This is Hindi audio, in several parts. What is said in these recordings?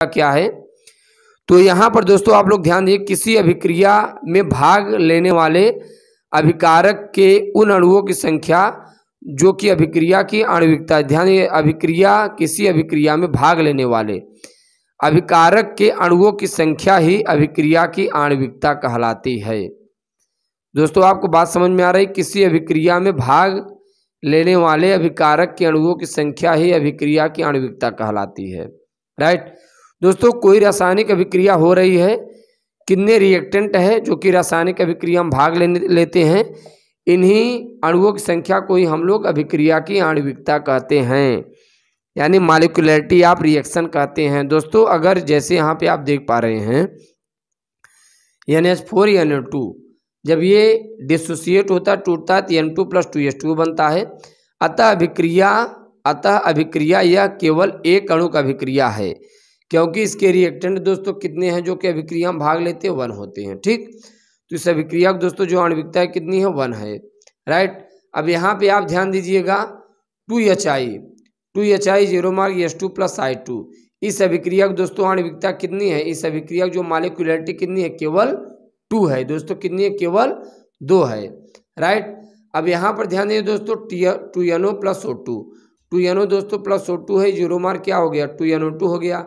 क्या है। तो यहाँ पर दोस्तों आप लोग ध्यान दीजिए, किसी अभिक्रिया में भाग लेने वाले अभिकारक के उन अणुओं की संख्या जो कि अभिक्रिया की आणविकता, ध्यान दीजिए, अभिक्रिया किसी अभिक्रिया में भाग लेने वाले अभिकारक के अणुओं की संख्या ही अभिक्रिया की आणविकता कहलाती है। दोस्तों आपको बात समझ में आ रही, किसी अभिक्रिया में भाग लेने वाले अभिकारक के अणुओं की संख्या ही अभिक्रिया की आणविकता कहलाती है। राइट दोस्तों, कोई रासायनिक अभिक्रिया हो रही है, कितने रिएक्टेंट है जो कि रासायनिक अभिक्रिया में भाग लेते हैं, इन्हीं अणुओं की संख्या को ही हम लोग अभिक्रिया की आणविकता कहते हैं, यानी मॉलिक्यूलरिटी ऑफ रिएक्शन कहते हैं। दोस्तों अगर जैसे यहाँ पे आप देख पा रहे हैं NH4 NO2 जब ये डिसोसिएट होता है, टूटता है, तो N2 + 2H2 बनता है। अतः अभिक्रिया यह केवल एक अणु का अभिक्रिया है, क्योंकि इसके रिएक्टेंट दोस्तों कितने हैं जो कि अभिक्रिया में भाग लेते हैं, 1 होते हैं। ठीक, तो इस अभिक्रिया दोस्तों जो आणविकता है कितनी है, 1 है। राइट, अब यहाँ पे आप ध्यान दीजिएगा 2HI 0 मार्क H2 + I2, इस अभिक्रिया की दोस्तों आणविकता कितनी है, इस अभिक्रिया की जो मॉलिक्यूलरिटी कितनी है, केवल 2 है दोस्तों, कितनी है, केवल 2 है। राइट, अब यहाँ पर ध्यान दीजिए दोस्तों 2NO + O2, 2NO दोस्तों प्लस O2 है, 0 मार्क क्या हो गया, 2NO2 हो गया।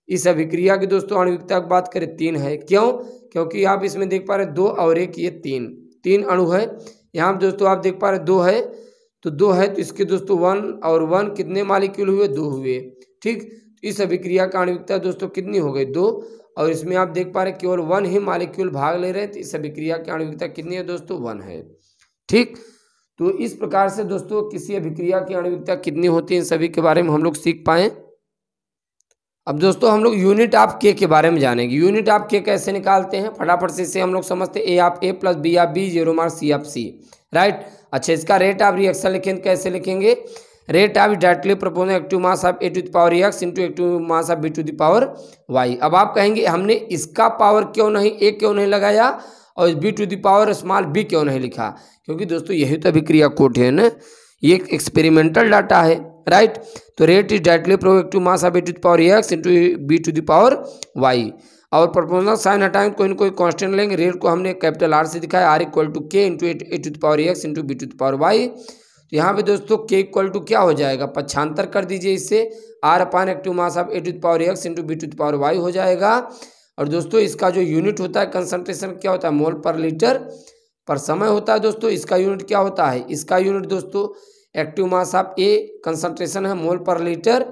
इस अभिक्रिया की दोस्तों आणविकता की बात करें 3 है, क्यों, क्योंकि आप इसमें देख पा रहे 2 और 1, ये 3 अणु है। यहाँ दोस्तों आप देख पा रहे 2 है, तो 2 है, तो इसके दोस्तों 1 और 1 कितने मॉलिक्यूल हुए, 2 हुए। ठीक, इस अभिक्रिया का आणविकता दोस्तों कितनी हो गई, 2, और इसमें आप देख पा रहे केवल 1 ही मॉलिक्यूल भाग ले रहे हैं, तो इस अभिक्रिया की आणविकता कितनी है दोस्तों, 1 है। ठीक, तो इस प्रकार से दोस्तों किसी अभिक्रिया की आणविकता कितनी होती है, इन सभी के बारे में हम लोग सीख पाए। अब दोस्तों हम लोग यूनिट ऑफ के के बारे में जानेंगे। यूनिट ऑफ के कैसे निकालते हैं, फटाफट से इसे हम लोग समझते हैं। A of A + B of B 0 mark C of C। Right, अच्छा, इसका रेट ऑफ रिएक्शन लिखेंगे, कैसे लिखेंगे, rate of directly proportional active mass of A⁴ into active mass of B⁴Y। अब आप कहेंगे हमने इसका पावर क्यों नहीं, A क्यों नहीं लगाया और B⁴ क्यों नहीं लिखा, क्योंकि दोस्तों यही तो अभिक्रिया कोड है ना, ये एक एक्सपेरिमेंटल डाटा है। राइट, तो rate is directly proportional mass of A⁴ into B⁴Y, और प्रोपोर्शनल साइन हटाएंगे, कोई ना कोई कांस्टेंट लेंगे, रेट को हमने कैपिटल R से दिखाया, R = K into A⁴ into B⁴Y। तो यहाँ पे दोस्तों K = क्या हो जाएगा, पक्षांतर कर दीजिए इससे, R/, active mass of A⁴ into B⁴Y हो जाएगा। और दोस्तों इसका जो यूनिट होता है कंसंट्रेशन क्या होता है, मोल पर लीटर पर समय होता है। दोस्तों इसका यूनिट क्या होता है, इसका यूनिट दोस्तों active mass of A concentration है mole per litre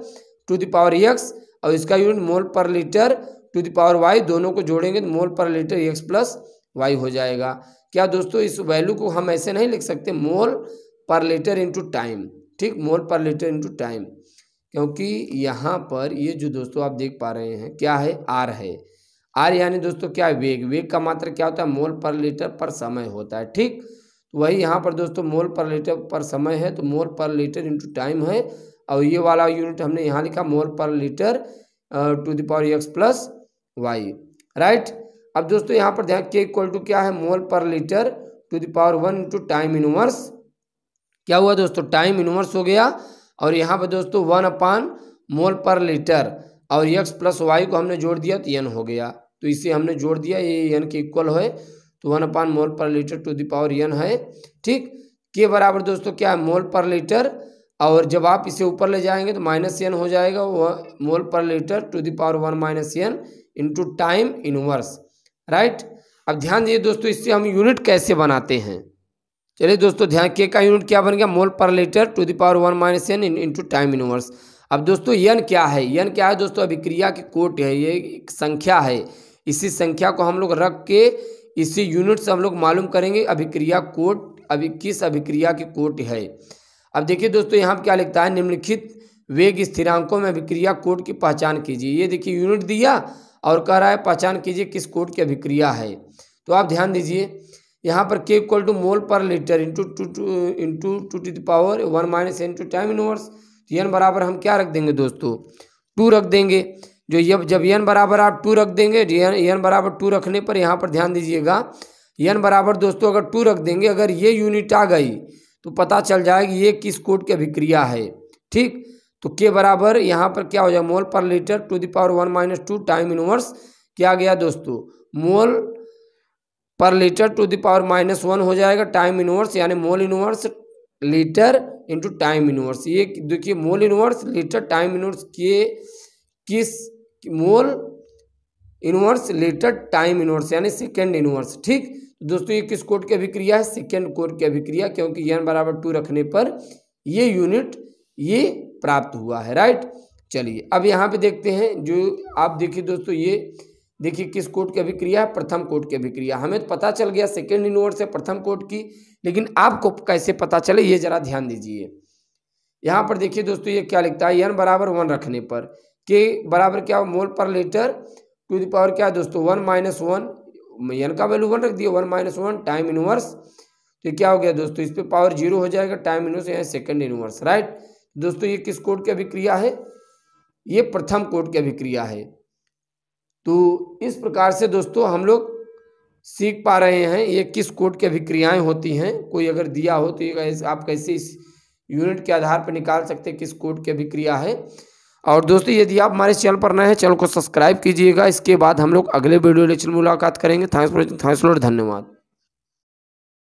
to the power X, और इसका unit mole per litre to the power Y, दोनों को जोड़ेंगे तो मोल पर लीटर X + Y हो जाएगा। क्या दोस्तों इस वैल्यू को हम ऐसे नहीं लिख सकते, मोल पर लीटर इंटू टाइम। ठीक, मोल पर लीटर इंटू टाइम, क्योंकि यहाँ पर ये जो दोस्तों आप देख पा रहे हैं क्या है, R है। R यानी दोस्तों क्या है, वेग का मात्रा क्या होता है, मोल पर लीटर पर समय होता है। ठीक, तो वही यहाँ पर दोस्तों मोल पर लीटर पर समय है, तो मोल पर लीटर इंटू टाइम है, और ये वाला यूनिट हमने यहाँ लिखा mole per litre to the power X + Y। Right, अब दोस्तों यहाँ पर ध्यान K = क्या है, mole per litre to the power 1 into time inverse, क्या हुआ दोस्तों, टाइम इनवर्स हो गया, और यहाँ पर दोस्तों 1/, मोल पर लीटर, और X + Y को हमने जोड़ दिया तो N हो गया, तो इसे हमने जोड़ दिया, ये N के इक्वल है, तो 1/, mole per litre to the power N है। ठीक, के बराबर दोस्तों क्या है, मोल पर लीटर, और जब आप इसे ऊपर ले जाएंगे तो -N हो जाएगा, वह mole per litre to the power 1 - N into time inverse. Right, अब ध्यान दीजिए दोस्तों इससे हम यूनिट कैसे बनाते हैं। चलिए दोस्तों ध्यान, के का यूनिट क्या बन गया, mole per litre to the power 1 - N into time inverse. अब दोस्तों N क्या है, N क्या है दोस्तों, अभिक्रिया की कोट है, ये एक संख्या है, इसी संख्या को हम लोग रख के इसी यूनिट से हम लोग मालूम करेंगे अभिक्रिया कोट किस अभिक्रिया की कोट है। अब देखिए दोस्तों यहाँ पर क्या लिखता है, निम्नलिखित वेग स्थिरांकों में अभिक्रिया कोट की पहचान कीजिए। ये देखिए यूनिट दिया और कह रहा है पहचान कीजिए किस कोट की अभिक्रिया है। तो आप ध्यान दीजिए यहाँ पर K = mole per litre into two to the power 1 - N into time inverse. तो N बराबर हम क्या रख देंगे दोस्तों, 2 रख देंगे। जो जब N बराबर आप 2 रख देंगे, N बराबर 2 रखने पर यहाँ पर ध्यान दीजिएगा, N बराबर दोस्तों अगर 2 रख देंगे, अगर ये यूनिट आ गई तो पता चल जाएगी ये किस कोट की अभिक्रिया है। ठीक, तो के बराबर यहाँ पर क्या हो जाएगा, mole per litre to the power 1 - 2 time inverse क्या गया दोस्तों, मोल per litre to the power -1 हो जाएगा टाइम इनवर्स, यानी mole inverse litre into time inverse. ये देखिए mole inverse litre time inverse के किस mole inverse litre time inverse यानी सेकेंड इनवर्स। ठीक दोस्तों, ये किस कोड की अभिक्रिया है, सेकेंड कोड की अभिक्रिया, क्योंकि n बराबर 2 रखने पर ये यूनिट ये प्राप्त हुआ है। राइट, चलिए अब यहाँ पे देखते हैं, जो आप देखिए दोस्तों, ये देखिए किस कोड की अभिक्रिया है, प्रथम कोड की अभिक्रिया। हमें तो पता चल गया सेकेंड इनवर्स है प्रथम कोड की, लेकिन आपको कैसे पता चले ये जरा ध्यान दीजिए। यहाँ पर देखिए दोस्तों, ये क्या लिखता है, n बराबर 1 रखने पर के बराबर क्या, मोल per litre to the power क्या है दोस्तों, 1 - 1, n का वैल्यू 1 रख दिया, 1 - 1 टाइम इनवर्स, तो क्या हो गया दोस्तों, इस पे पावर 0 हो जाएगा, टाइम इनवर्स यहाँ सेकंड इनवर्स। राइट दोस्तों, ये किस कोड की अभिक्रिया है, ये प्रथम कोड की अभिक्रिया है। तो इस प्रकार से दोस्तों हम लोग सीख पा रहे हैं ये किस कोड की अभिक्रियाएं होती हैं। कोई अगर दिया हो तो ये आप कैसे इस यूनिट के आधार पर निकाल सकते हैं किस कोड की अभिक्रिया है। और दोस्तों यदि आप हमारे चैनल पर नए हैं, चैनल को सब्सक्राइब कीजिएगा। इसके बाद हम लोग अगले वीडियो लेक्चर में मुलाकात करेंगे। Thanks for watching, thanks lot, धन्यवाद।